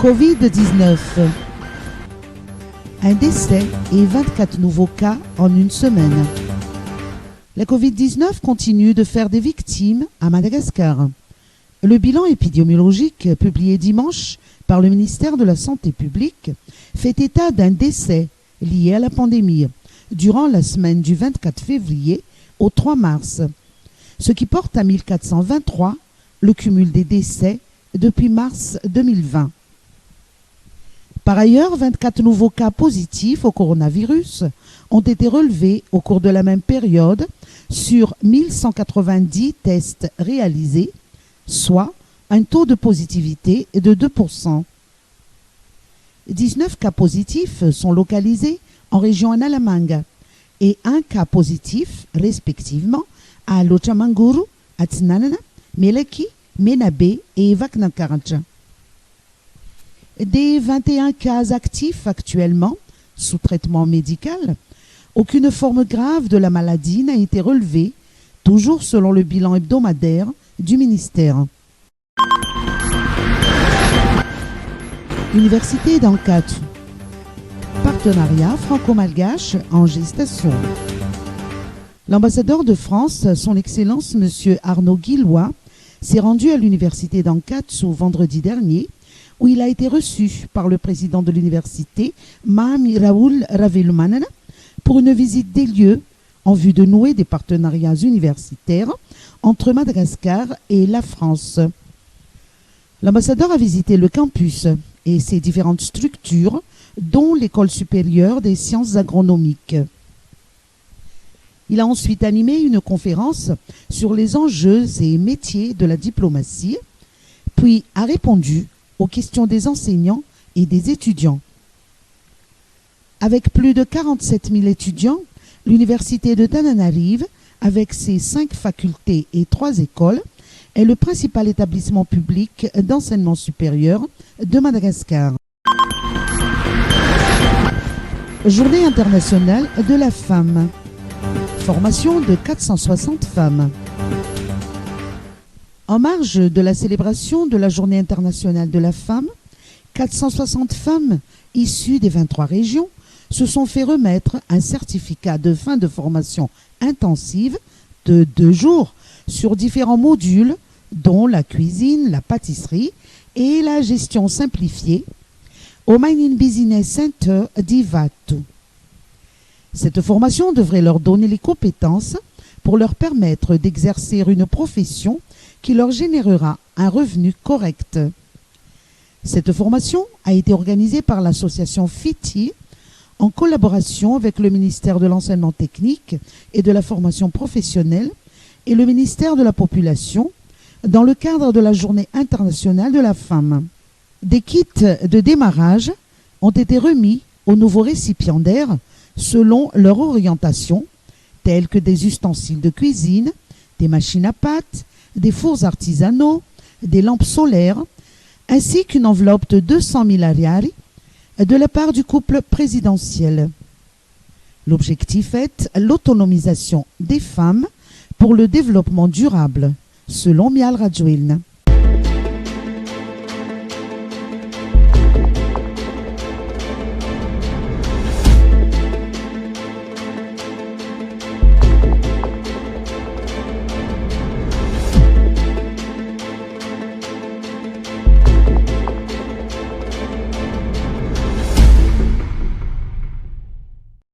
Covid-19. Un décès et 24 nouveaux cas en une semaine. La Covid-19 continue de faire des victimes à Madagascar. Le bilan épidémiologique publié dimanche par le ministère de la Santé publique fait état d'un décès lié à la pandémie durant la semaine du 24 février au 3 mars, ce qui porte à 1423 le cumul des décès depuis mars 2020. Par ailleurs, 24 nouveaux cas positifs au coronavirus ont été relevés au cours de la même période sur 1190 tests réalisés, soit un taux de positivité de 2%. 19 cas positifs sont localisés en région Analamanga et un cas positif, respectivement, à Lochamanguru, Atsinanana, Meleki, Menabe et Vaknakarancha. Des 21 cas actifs actuellement, sous traitement médical, aucune forme grave de la maladie n'a été relevée, toujours selon le bilan hebdomadaire du ministère. Université d'Ankatu. Partenariat franco-malgache en gestation. L'ambassadeur de France, son Excellence M. Arnaud Guillois, s'est rendu à l'université d'Ankatu vendredi dernier, où il a été reçu par le président de l'université, Mahami Raoul Ravelumanana, pour une visite des lieux en vue de nouer des partenariats universitaires entre Madagascar et la France. L'ambassadeur a visité le campus et ses différentes structures, dont l'École supérieure des sciences agronomiques. Il a ensuite animé une conférence sur les enjeux et métiers de la diplomatie, puis a répondu aux questions des enseignants et des étudiants. Avec plus de 47 000 étudiants, l'université de Tananarive, avec ses 5 facultés et 3 écoles, est le principal établissement public d'enseignement supérieur de Madagascar. Journée internationale de la femme. Formation de 460 femmes. En marge de la célébration de la Journée internationale de la femme, 460 femmes issues des 23 régions se sont fait remettre un certificat de fin de formation intensive de 2 jours sur différents modules, dont la cuisine, la pâtisserie et la gestion simplifiée, au Mining Business Center d'Ivatu. Cette formation devrait leur donner les compétences pour leur permettre d'exercer une profession qui leur générera un revenu correct. Cette formation a été organisée par l'association FITI en collaboration avec le ministère de l'Enseignement technique et de la formation professionnelle et le ministère de la Population dans le cadre de la Journée internationale de la femme. Des kits de démarrage ont été remis aux nouveaux récipiendaires selon leur orientation, tels que des ustensiles de cuisine, des machines à pâtes, des fours artisanaux, des lampes solaires, ainsi qu'une enveloppe de 200 000 ariari de la part du couple présidentiel. L'objectif est l'autonomisation des femmes pour le développement durable, selon Mial Radjoelna.